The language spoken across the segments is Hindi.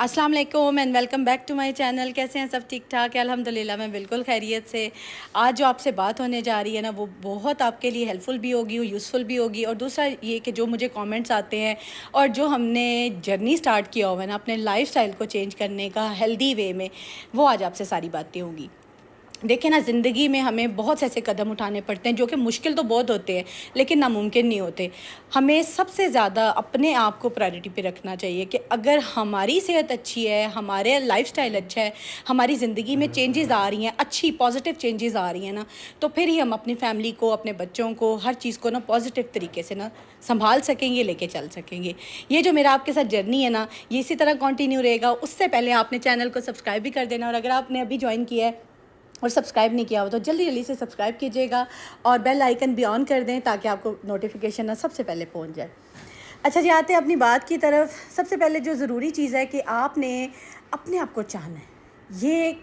अस्सलाम वालेकुम and welcome back to my channel. कैसे हैं सब? ठीक ठाक है अल्हम्दुलिल्लाह, मैं बिल्कुल खैरियत से। आज जो आपसे बात होने जा रही है ना, वो बहुत आपके लिए हेल्पफुल भी होगी और यूज़फुल भी होगी। और दूसरा ये कि जो मुझे कमेंट्स आते हैं और जो हमने जर्नी स्टार्ट किया हुआ है ना अपने लाइफस्टाइल को चेंज करने का हेल्दी वे में, वो आज आपसे सारी बातें होंगी। देखिए ना, ज़िंदगी में हमें बहुत से ऐसे कदम उठाने पड़ते हैं जो कि मुश्किल तो बहुत होते हैं लेकिन नामुमकिन नहीं होते। हमें सबसे ज़्यादा अपने आप को प्रायोरिटी पे रखना चाहिए कि अगर हमारी सेहत अच्छी है, हमारे लाइफस्टाइल अच्छा है, हमारी ज़िंदगी में चेंजेस आ रही हैं, अच्छी पॉजिटिव चेंजेस आ रही हैं ना, तो फिर ही हम अपनी फैमिली को, अपने बच्चों को, हर चीज़ को ना पॉजिटिव तरीके से ना संभाल सकेंगे, लेके चल सकेंगे। ये जो मेरा आपके साथ जर्नी है ना, ये इसी तरह कंटिन्यू रहेगा। उससे पहले आपने चैनल को सब्सक्राइब भी कर देना, और अगर आपने अभी ज्वाइन किया है और सब्सक्राइब नहीं किया हो तो जल्दी जल्दी से सब्सक्राइब कीजिएगा और बेल आइकन भी ऑन कर दें ताकि आपको नोटिफिकेशन ना सबसे पहले पहुंच जाए। अच्छा जी, आते हैं अपनी बात की तरफ। सबसे पहले जो ज़रूरी चीज़ है कि आपने अपने आप को चाहना है। ये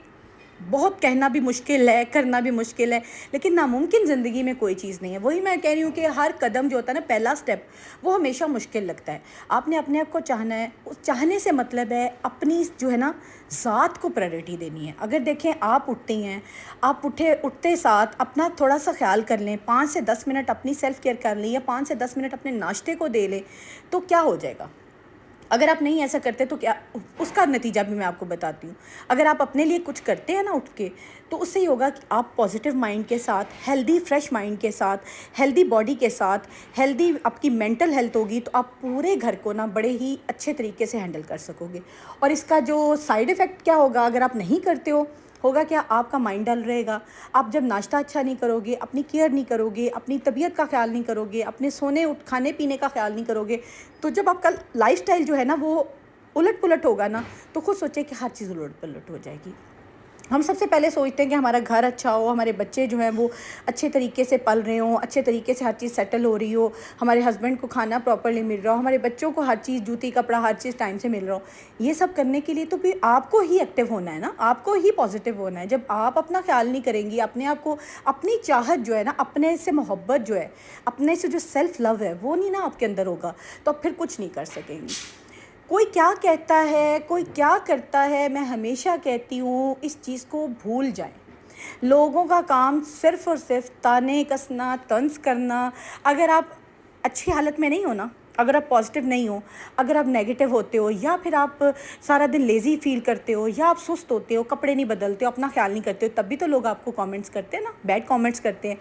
बहुत कहना भी मुश्किल है, करना भी मुश्किल है, लेकिन नामुमकिन ज़िंदगी में कोई चीज़ नहीं है। वही मैं कह रही हूँ कि हर कदम जो होता है ना, पहला स्टेप, वो हमेशा मुश्किल लगता है। आपने अपने आप को चाहना है। उस चाहने से मतलब है अपनी जो है ना ज़ात को प्रायोरिटी देनी है। अगर देखें, आप उठती हैं, आप उठते साथ अपना थोड़ा सा ख्याल कर लें, 5 से 10 मिनट अपनी सेल्फ़ केयर कर लें या 5 से 10 मिनट अपने नाश्ते को दे लें, तो क्या हो जाएगा। अगर आप नहीं ऐसा करते तो क्या, उसका नतीजा भी मैं आपको बताती हूँ। अगर आप अपने लिए कुछ करते हैं ना उठ के, तो उससे ही होगा कि आप पॉजिटिव माइंड के साथ, हेल्दी फ्रेश माइंड के साथ, हेल्दी बॉडी के साथ, हेल्दी आपकी मेंटल हेल्थ होगी, तो आप पूरे घर को ना बड़े ही अच्छे तरीके से हैंडल कर सकोगे। और इसका जो साइड इफ़ेक्ट क्या होगा अगर आप नहीं करते हो, होगा क्या, आपका माइंड डल रहेगा। आप जब नाश्ता अच्छा नहीं करोगे, अपनी केयर नहीं करोगे, अपनी तबीयत का ख्याल नहीं करोगे, अपने सोने खाने पीने का ख्याल नहीं करोगे, तो जब आपका लाइफस्टाइल जो है ना वो उलट पुलट होगा ना, तो खुद सोचे कि हर चीज़ उलट पुलट हो जाएगी। हम सबसे पहले सोचते हैं कि हमारा घर अच्छा हो, हमारे बच्चे जो हैं वो अच्छे तरीके से पल रहे हों, अच्छे तरीके से हर चीज़ सेटल हो रही हो, हमारे हस्बैंड को खाना प्रॉपर्ली मिल रहा हो, हमारे बच्चों को हर चीज़, जूती कपड़ा हर चीज़ टाइम से मिल रहा हो। ये सब करने के लिए तो भी आपको ही एक्टिव होना है ना, आपको ही पॉजिटिव होना है। जब आप अपना ख्याल नहीं करेंगी, अपने आप को, अपनी चाहत जो है ना, अपने से मोहब्बत जो है, अपने से जो सेल्फ़ लव है, वो नहीं ना आपके अंदर होगा, तो आप फिर कुछ नहीं कर सकेंगी। कोई क्या कहता है, कोई क्या करता है, मैं हमेशा कहती हूँ इस चीज़ को भूल जाएं। लोगों का काम सिर्फ़ और सिर्फ ताने कसना, तंज़ करना। अगर आप अच्छी हालत में नहीं हो ना, अगर आप पॉजिटिव नहीं हो, अगर आप नेगेटिव होते हो, या फिर आप सारा दिन लेज़ी फ़ील करते हो, या आप सुस्त होते हो, कपड़े नहीं बदलते हो, अपना ख़्याल नहीं करते हो, तब भी तो लोग आपको कमेंट्स करते हैं ना, बैड कमेंट्स करते हैं।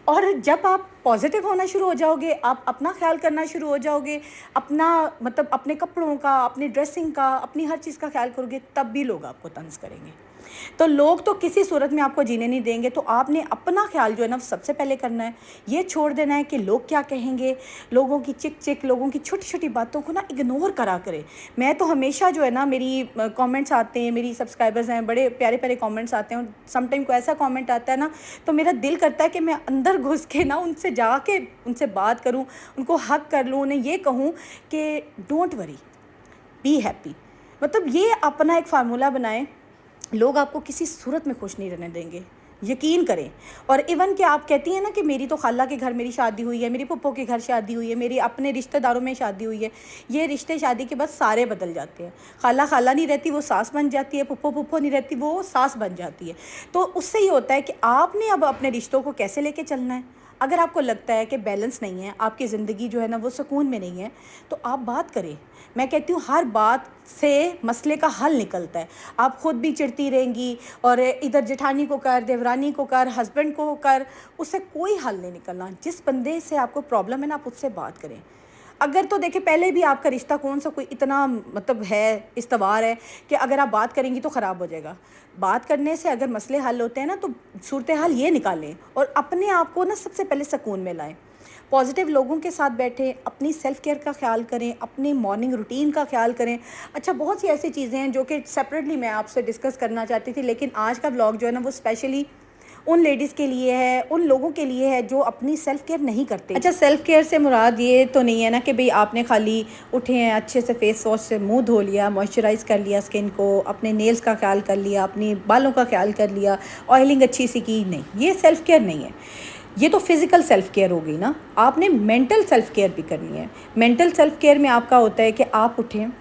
और जब आप पॉजिटिव होना शुरू हो जाओगे, आप अपना ख्याल करना शुरू हो जाओगे, अपना मतलब अपने कपड़ों का, अपनी ड्रेसिंग का, अपनी हर चीज़ का ख्याल करोगे, तब भी लोग आपको तंज़ करेंगे। तो लोग तो किसी सूरत में आपको जीने नहीं देंगे। तो आपने अपना ख्याल जो है ना सबसे पहले करना है। ये छोड़ देना है कि लोग क्या कहेंगे, लोगों की चिक चिक, लोगों की छोटी छोटी बातों को ना इग्नोर करा करें। मैं तो हमेशा जो है ना, मेरी कमेंट्स आते हैं, मेरी सब्सक्राइबर्स हैं, बड़े प्यारे प्यारे कमेंट्स आते हैं, और समटाइम को ऐसा कमेंट आता है ना, तो मेरा दिल करता है कि मैं अंदर घुस के ना उनसे जाके उनसे बात करूं, उनको हक कर लूं, उन्हें ये कहूं कि डोंट वरी, बी हैप्पी। मतलब ये अपना एक फार्मूला बनाएं। लोग आपको किसी सूरत में खुश नहीं रहने देंगे, यकीन करें। और इवन कि आप कहती हैं ना कि मेरी तो खाला के घर मेरी शादी हुई है, मेरी पप्पो के घर शादी हुई है, मेरी अपने रिश्तेदारों में शादी हुई है। ये रिश्ते शादी के बाद सारे बदल जाते हैं। खाला खाला नहीं रहती, वो सास बन जाती है, पप्पो पप्पो नहीं रहती, वो सास बन जाती है। तो उससे ये होता है कि आपने अब अपने रिश्तों को कैसे लेके चलना है। अगर आपको लगता है कि बैलेंस नहीं है, आपकी ज़िंदगी जो है ना वो सुकून में नहीं है, तो आप बात करें। मैं कहती हूँ हर बात से मसले का हल निकलता है। आप खुद भी चिढ़ती रहेंगी और इधर जेठानी को कर, देवरानी को कर, हस्बैंड को कर, उससे कोई हल नहीं निकलना। जिस बंदे से आपको प्रॉब्लम है ना, आप उससे बात करें। अगर तो देखिए, पहले भी आपका रिश्ता कौन सा कोई इतना मतलब है, इस्तवार है कि अगर आप बात करेंगी तो ख़राब हो जाएगा। बात करने से अगर मसले हल होते हैं ना, तो सूरत हाल ये निकालें और अपने आप को ना सबसे पहले सुकून में लाएं। पॉजिटिव लोगों के साथ बैठें, अपनी सेल्फ़ केयर का ख्याल करें, अपनी मॉर्निंग रूटीन का ख्याल करें। अच्छा, बहुत सी ऐसी चीज़ें हैं जो कि सेपरेटली मैं आपसे डिस्कस करना चाहती थी, लेकिन आज का व्लॉग जो है ना वो स्पेशली उन लेडीज़ के लिए है, उन लोगों के लिए है जो अपनी सेल्फ़ केयर नहीं करते। अच्छा, सेल्फ़ केयर से मुराद ये तो नहीं है ना कि भाई आपने खाली उठे हैं, अच्छे से फेस वॉश से मुंह धो लिया, मॉइस्चराइज़ कर लिया स्किन को, अपने नेल्स का ख्याल कर लिया, अपनी बालों का ख्याल कर लिया, ऑयलिंग अच्छी सी की। नहीं, ये सेल्फ़ केयर नहीं है। ये तो फिज़िकल सेल्फ़ केयर हो गई ना। आपने मेंटल सेल्फ़ केयर भी करनी है। मेंटल सेल्फ़ केयर में आपका होता है कि आप उठें,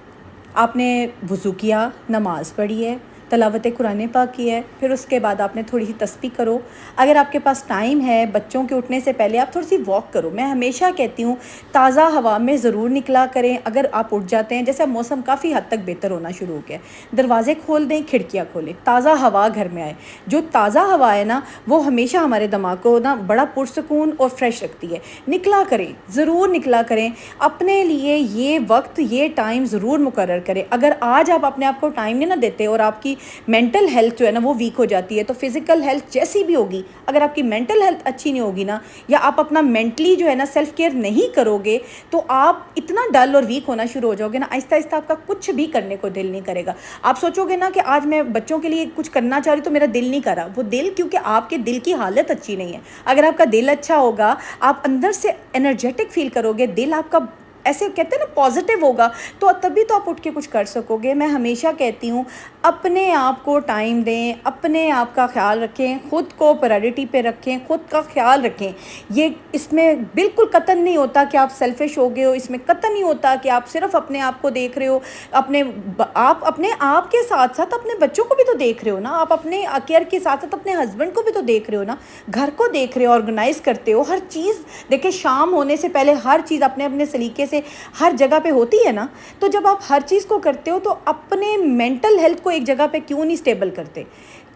आपने वज़ू किया, नमाज़ पढ़ी है, तलावत कुरान पाक की है, फिर उसके बाद आपने थोड़ी सी तस्बीह करो। अगर आपके पास टाइम है, बच्चों के उठने से पहले आप थोड़ी सी वॉक करो। मैं हमेशा कहती हूँ ताज़ा हवा में ज़रूर निकला करें। अगर आप उठ जाते हैं, जैसे मौसम काफ़ी हद तक बेहतर होना शुरू हो गया, दरवाज़े खोल दें, खिड़कियाँ खोलें, ताज़ा हवा घर में आए। जो ताज़ा हवा है ना, वो हमेशा हमारे दिमाग को ना बड़ा पुरसकून और फ्रेश रखती है। निकला करें, ज़रूर निकला करें। अपने लिए ये वक्त, ये टाइम ज़रूर मुकर्रर करें। अगर आज आप अपने आप को टाइम नहीं ना देते और आपकी मेंटल हेल्थ जो है ना वो वीक हो जाती है, तो फिज़िकल हेल्थ जैसी भी होगी, अगर आपकी मेंटल हेल्थ अच्छी नहीं होगी ना, या आप अपना मेंटली जो है ना सेल्फ केयर नहीं करोगे, तो आप इतना डल और वीक होना शुरू हो जाओगे ना, आहिस्ता आहिस्ता आपका कुछ भी करने को दिल नहीं करेगा। आप सोचोगे ना कि आज मैं बच्चों के लिए कुछ करना चाह रही, तो मेरा दिल नहीं कर रहा। वो दिल, क्योंकि आपके दिल की हालत अच्छी नहीं है। अगर आपका दिल अच्छा होगा, आप अंदर से एनर्जेटिक फील करोगे, दिल आपका ऐसे कहते हैं ना पॉजिटिव होगा, तो तभी तो आप उठ के कुछ कर सकोगे। मैं हमेशा कहती हूँ अपने आप को टाइम दें, अपने आप का ख्याल रखें, ख़ुद को प्रायोरिटी पे रखें, ख़ुद का ख्याल रखें। ये इसमें बिल्कुल कतन नहीं होता कि आप सेल्फिश हो गए हो, इसमें कतन नहीं होता कि आप सिर्फ अपने आप को देख रहे हो। आप अपने आप के साथ साथ अपने बच्चों को भी तो देख रहे हो ना, आप अपने केयर के साथ साथ अपने हस्बैंड को भी तो देख रहे हो ना, घर को देख रहे हो, ऑर्गेनाइज़ करते हो हर चीज़। देखिए, शाम होने से पहले हर चीज़ अपने अपने सलीके से हर जगह पे होती है ना। तो जब आप हर चीज़ को करते हो, तो अपने मेंटल हेल्थ को एक जगह पे क्यों नहीं स्टेबल करते?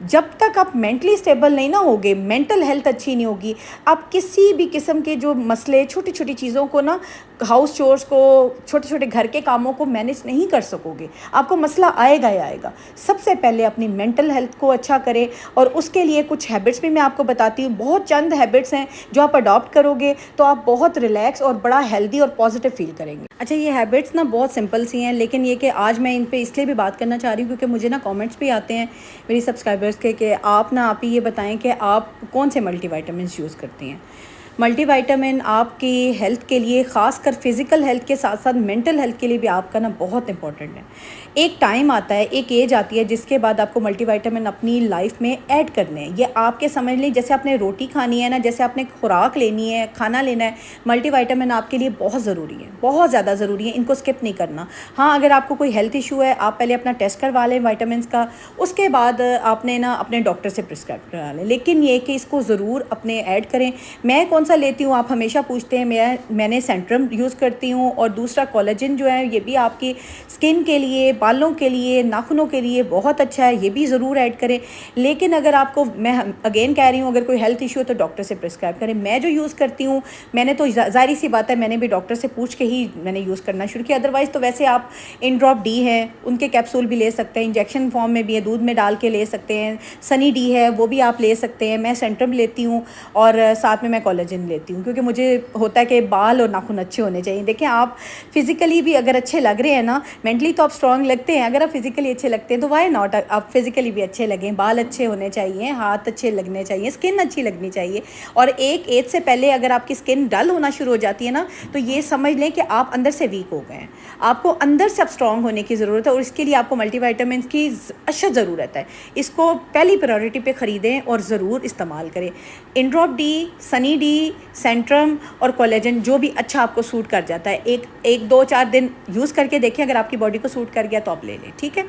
जब तक आप मेंटली स्टेबल नहीं ना होगे, मेंटल हेल्थ अच्छी नहीं होगी, आप किसी भी किस्म के जो मसले, छोटी छोटी चीज़ों को ना, हाउस चोर्स को, छोटे छोटे घर के कामों को मैनेज नहीं कर सकोगे। आपको मसला आएगा ही आएगा। सबसे पहले अपनी मेंटल हेल्थ को अच्छा करें, और उसके लिए कुछ हैबिट्स भी मैं आपको बताती हूँ। बहुत चंद हैबिट्स हैं जो आप अडॉप्ट करोगे तो आप बहुत रिलैक्स और बड़ा हेल्दी और पॉजिटिव फील करेंगे। अच्छा, ये हैबिट्स ना बहुत सिंपल सी हैं, लेकिन ये कि आज मैं इन पे इसलिए भी बात करना चाह रही हूँ क्योंकि मुझे ना कमेंट्स भी आते हैं मेरी सब्सक्राइबर्स के कि आप ही ये बताएं कि आप कौन से मल्टीविटामिन्स यूज़ करती हैं। मल्टीविटामिन आपकी हेल्थ के लिए, ख़ासकर फ़िज़िकल हेल्थ के साथ साथ मेंटल हेल्थ के लिए भी आपका ना बहुत इंपॉर्टेंट है। एक टाइम आता है, एक एज आती है जिसके बाद आपको मल्टीविटामिन अपनी लाइफ में ऐड करने हैं। ये आपके समझ लें, जैसे आपने रोटी खानी है ना, जैसे आपने खुराक लेनी है, खाना लेना है, मल्टीविटामिन आपके लिए बहुत ज़रूरी है, बहुत ज़्यादा ज़रूरी है। इनको स्किप नहीं करना। हाँ, अगर आपको कोई हेल्थ इशू है, आप पहले अपना टेस्ट करवा लें विटामिन का, उसके बाद आपने ना अपने डॉक्टर से प्रिस्क्राइब करा लें। लेकिन ये कि इसको ज़रूर अपने ऐड करें। मैं कौन सा लेती हूँ, आप हमेशा पूछते हैं। मैंने सेंट्रम यूज़ करती हूँ, और दूसरा कोलेजन जो है, ये भी आपकी स्किन के लिए, बालों के लिए, नाखूनों के लिए बहुत अच्छा है, ये भी ज़रूर ऐड करें। लेकिन अगर आपको, मैं अगेन कह रही हूँ, अगर कोई हेल्थ इशू है तो डॉक्टर से प्रिस्क्राइब करें। मैं जो यूज़ करती हूँ, मैंने तो ज़ाहिर सी बात है, मैंने भी डॉक्टर से पूछ के ही मैंने यूज़ करना शुरू किया। अदरवाइज़ तो वैसे आप इंड्रॉप डी है, उनके कैप्सूल भी ले सकते हैं, इंजेक्शन फॉर्म में भी है, दूध में डाल के ले सकते हैं। सनी डी है, वो भी आप ले सकते हैं। मैं सेंट्रम लेती हूँ, और साथ में मैं कोलेजन लेती हूँ, क्योंकि मुझे होता है कि बाल और नाखून अच्छे होने चाहिए। देखें, आप फिज़िकली भी अगर अच्छे लग रहे हैं ना, मेंटली तो आप स्ट्रॉन्ग लगते हैं, अगर आप फिज़िकली अच्छे लगते हैं तो वाई नॉट, आप फिज़िकली भी अच्छे लगें। बाल अच्छे होने चाहिए, हाथ अच्छे लगने चाहिए, स्किन अच्छी लगनी चाहिए। और एक एज से पहले अगर आपकी स्किन डल होना शुरू हो जाती है ना, तो ये समझ लें कि आप अंदर से वीक हो गए हैं। आपको अंदर से अब स्ट्रॉन्ग होने की ज़रूरत है, और इसके लिए आपको मल्टीविटामिन की अशद ज़रूरत है। इसको पहली प्रायोरिटी पे ख़रीदें और ज़रूर इस्तेमाल करें। इंड्रॉप डी, सनी डी, सेंट्रम और कोलेजन, जो भी अच्छा आपको सूट कर जाता है, एक 2-4 दिन यूज़ करके देखें। अगर आपकी बॉडी को सूट कर गया तो आप ले लें, ठीक है।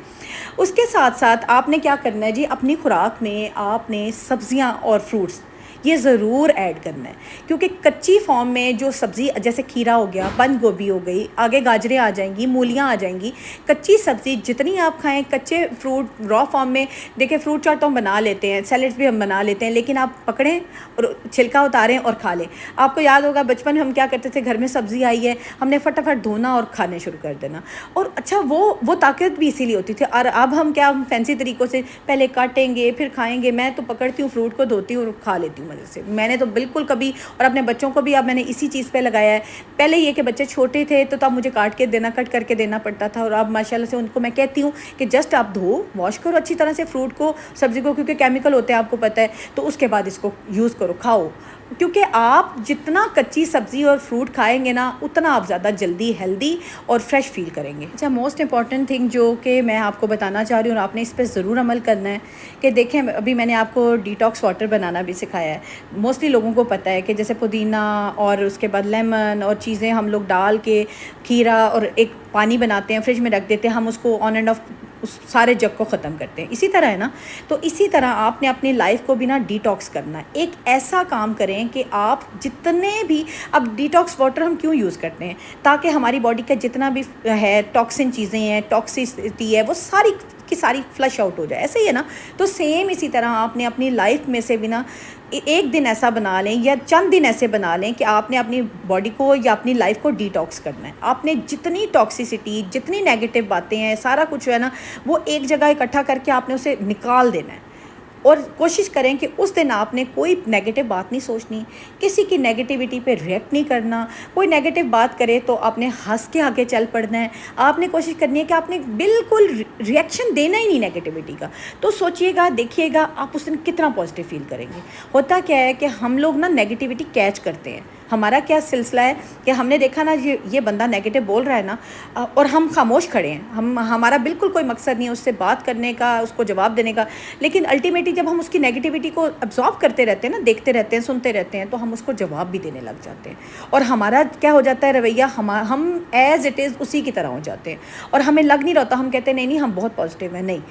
उसके साथ साथ आपने क्या करना है जी, अपनी खुराक में आपने सब्ज़ियाँ और फ्रूट्स ये ज़रूर ऐड करना है, क्योंकि कच्ची फॉर्म में जो सब्ज़ी, जैसे खीरा हो गया, बंद गोभी हो गई, आगे गाजरें आ जाएंगी, मूलियाँ आ जाएंगी। कच्ची सब्ज़ी जितनी आप खाएं, कच्चे फ्रूट रॉ फॉर्म में, देखिए फ्रूट चाट तो हम बना लेते हैं, सैलेड्स भी हम बना लेते हैं, लेकिन आप पकड़ें और छिलका उतारें और खा लें। आपको याद होगा बचपन में हम क्या करते थे, घर में सब्ज़ी आई है, हमने फटाफट धोना और खाने शुरू कर देना। और अच्छा, वो ताकत भी इसीलिए होती थी। और अब हम क्या, फैंसी तरीक़ों से पहले काटेंगे फिर खाएंगे। मैं तो पकड़ती हूँ फ्रूट को, धोती हूँ और खा लेती हूँ मज़े से। मैंने तो बिल्कुल कभी, और अपने बच्चों को भी अब मैंने इसी चीज़ पे लगाया है। पहले ये कि बच्चे छोटे थे तो तब मुझे कट करके देना पड़ता था, और अब माशाल्लाह से उनको मैं कहती हूँ कि जस्ट आप धो, वॉश करो अच्छी तरह से फ्रूट को, सब्ज़ी को, क्योंकि केमिकल होते हैं आपको पता है, तो उसके बाद इसको यूज़ करो, खाओ। क्योंकि आप जितना कच्ची सब्ज़ी और फ्रूट खाएंगे ना, उतना आप ज़्यादा जल्दी हेल्दी और फ्रेश फील करेंगे। अच्छा, मोस्ट इंपॉर्टेंट थिंग जो कि मैं आपको बताना चाह रही हूँ, और आपने इस पर ज़रूर अमल करना है, कि देखें, अभी मैंने आपको डिटॉक्स वाटर बनाना भी सिखाया है। मोस्टली लोगों को पता है कि जैसे पुदीना और उसके बाद लेमन और चीज़ें हम लोग डाल के, खीरा और एक पानी बनाते हैं, फ्रिज में रख देते हैं, हम उसको ऑन एंड ऑफ उस सारे जग को ख़त्म करते हैं। इसी तरह है ना, तो इसी तरह आपने अपनी लाइफ को भी ना डिटॉक्स करना है। एक ऐसा काम करें कि आप जितने भी, अब डिटॉक्स वाटर हम क्यों यूज़ करते हैं, ताकि हमारी बॉडी का जितना भी है टॉक्सिन चीज़ें हैं, टॉक्सिसिटी है, वो सारी की सारी फ्लश आउट हो जाए। ऐसे ही है ना, तो सेम इसी तरह आपने अपनी लाइफ में से भी ना एक दिन ऐसा बना लें या चंद दिन ऐसे बना लें कि आपने अपनी बॉडी को या अपनी लाइफ को डिटॉक्स करना है। आपने जितनी टॉक्सिसिटी, जितनी नेगेटिव बातें हैं, सारा कुछ है ना, वो एक जगह इकट्ठा करके आपने उसे निकाल देना है। और कोशिश करें कि उस दिन आपने कोई नेगेटिव बात नहीं सोचनी, किसी की नेगेटिविटी पे रिएक्ट नहीं करना। कोई नेगेटिव बात करे तो आपने हंस के आगे चल पड़ना है। आपने कोशिश करनी है कि आपने बिल्कुल रिएक्शन देना ही नहीं नेगेटिविटी का। तो सोचिएगा, देखिएगा आप उस दिन कितना पॉजिटिव फील करेंगे। होता क्या है कि हम लोग ना नेगेटिविटी कैच करते हैं। हमारा क्या सिलसिला है कि हमने देखा ना ये बंदा नेगेटिव बोल रहा है ना, और हम खामोश खड़े हैं, हमारा बिल्कुल कोई मकसद नहीं है उससे बात करने का, उसको जवाब देने का। लेकिन अल्टीमेटली जब हम उसकी नेगेटिविटी को अब्जॉर्व करते रहते हैं ना, देखते रहते हैं, सुनते रहते हैं, तो हम उसको जवाब भी देने लग जाते हैं। और हमारा क्या हो जाता है रवैया, हम एज़ इट इज़ उसी की तरह हो जाते हैं। और हमें लग नहीं रहता, हम कहते हैं नहीं हम बहुत पॉजिटिव हैं। नहीं,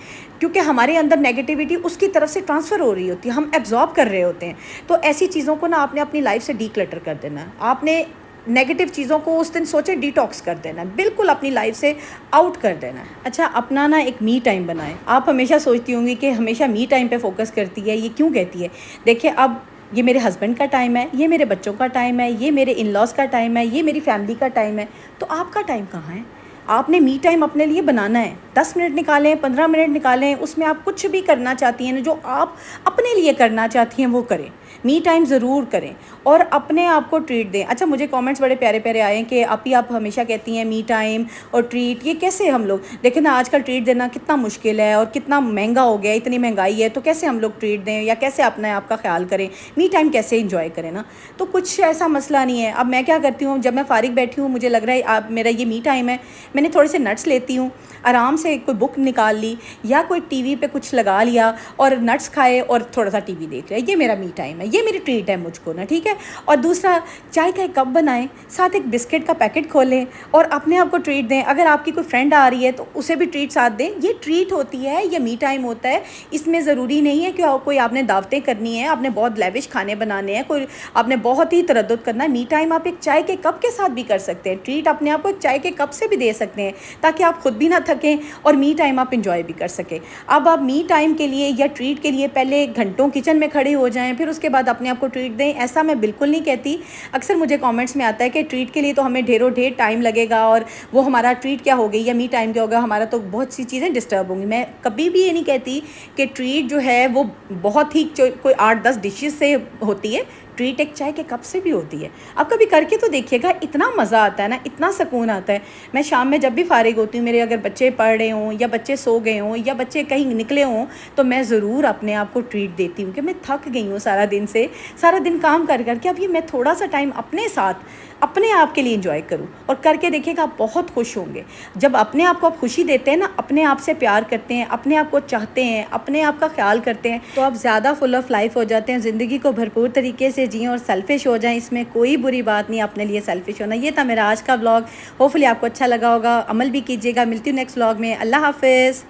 क्योंकि हमारे अंदर नेगेटिविटी उसकी तरफ से ट्रांसफ़र हो रही होती है, हम एब्जॉर्ब कर रहे होते हैं। तो ऐसी चीज़ों को ना आपने अपनी लाइफ से डीक्लटर कर देना है। आपने नेगेटिव चीज़ों को उस दिन सोचे डिटॉक्स कर देना है, बिल्कुल अपनी लाइफ से आउट कर देना है। अच्छा, अपना ना एक मी टाइम बनाएं। आप हमेशा सोचती होंगी कि हमेशा मी टाइम पे फोकस करती है, ये क्यों कहती है? देखिए, अब ये मेरे हस्बैंड का टाइम है, ये मेरे बच्चों का टाइम है, ये मेरे इन लॉज का टाइम है, ये मेरी फैमिली का टाइम है। तो आपका टाइम कहाँ है? आपने मी टाइम अपने लिए बनाना है। 10 मिनट निकालें, 15 मिनट निकालें, उसमें आप कुछ भी करना चाहती हैं, जो आप अपने लिए करना चाहती हैं वो करें। मी टाइम ज़रूर करें और अपने आप को ट्रीट दें। अच्छा, मुझे कमेंट्स बड़े प्यारे प्यारे आए हैं कि आप हमेशा कहती हैं मी टाइम और ट्रीट, ये कैसे हम लोग, देखें ना आजकल ट्रीट देना कितना मुश्किल है और कितना महंगा हो गया, इतनी महंगाई है, तो कैसे हम लोग ट्रीट दें या कैसे अपने आप का ख्याल करें, मी टाइम कैसे इंजॉय करें ना। तो कुछ ऐसा मसला नहीं है। अब मैं क्या करती हूँ, जब मैं फ़ारिग बैठी हूँ, मुझे लग रहा है अब मेरा ये मी टाइम है, मैंने थोड़े से नट्स लेती हूँ, आराम से कोई बुक निकाल ली या कोई टीवी पे कुछ लगा लिया और नट्स खाए और थोड़ा सा टीवी देख लिया। ये मेरा मी टाइम है, ये मेरी ट्रीट है मुझको ना, ठीक है। और दूसरा, चाय का एक कप बनाएं, साथ एक बिस्किट का पैकेट खोलें और अपने आप को ट्रीट दें। अगर आपकी कोई फ्रेंड आ रही है तो उसे भी ट्रीट साथ दें। ये ट्रीट होती है, ये मी टाइम होता है। इसमें ज़रूरी नहीं है कि कोई आपने दावतें करनी है, आपने बहुत लेविश खाने बनाने हैं, कोई आपने बहुत ही तरद्दुद करना है। मी टाइम आप एक चाय के कप के साथ भी कर सकते हैं। ट्रीट अपने आप को एक चाय के कप से भी दे सकते हैं ताकि आप खुद भी ना थकें और मी टाइम आप इंजॉय भी कर सकें। अब आप मी टाइम के लिए या ट्रीट के लिए पहले घंटों किचन में खड़े हो जाएं, फिर उसके बाद अपने आप को ट्रीट दें, ऐसा मैं बिल्कुल नहीं कहती। अक्सर मुझे कमेंट्स में आता है कि ट्रीट के लिए तो हमें ढेरों ढेर टाइम लगेगा और वो हमारा ट्रीट क्या हो गई या मी टाइम क्या होगा, हमारा तो बहुत सी चीज़ें डिस्टर्ब होंगी। मैं कभी भी ये नहीं कहती कि ट्रीट जो है वो बहुत ही कोई 8-10 डिशेस से होती है। ट्रीट एक चाय के कप से भी होती है। आप कभी करके तो देखिएगा, इतना मज़ा आता है ना, इतना सुकून आता है। मैं शाम में जब भी फ़ारिग होती हूँ, मेरे अगर बच्चे पढ़ रहे हों या बच्चे सो गए हों या बच्चे कहीं निकले हों, तो मैं ज़रूर अपने आप को ट्रीट देती हूँ कि मैं थक गई हूँ सारा दिन से, सारा दिन काम कर करके, अब ये मैं थोड़ा सा टाइम अपने साथ अपने आप के लिए इंजॉय करूँ। और करके देखिएगा आप बहुत खुश होंगे। जब अपने आप को आप खुशी देते हैं ना, अपने आप से प्यार करते हैं, अपने आप को चाहते हैं, अपने आप का ख्याल करते हैं, तो आप ज़्यादा फुल ऑफ लाइफ हो जाते हैं। ज़िंदगी को भरपूर तरीके से जिएं और सेल्फिश हो जाएं, इसमें कोई बुरी बात नहीं अपने लिए सेल्फिश होना। ये था मेरा आज का व्लॉग। होपफुली आपको अच्छा लगा होगा, अमल भी कीजिएगा। मिलती हूँ नेक्स्ट व्लॉग में। अल्लाह हाफिज़।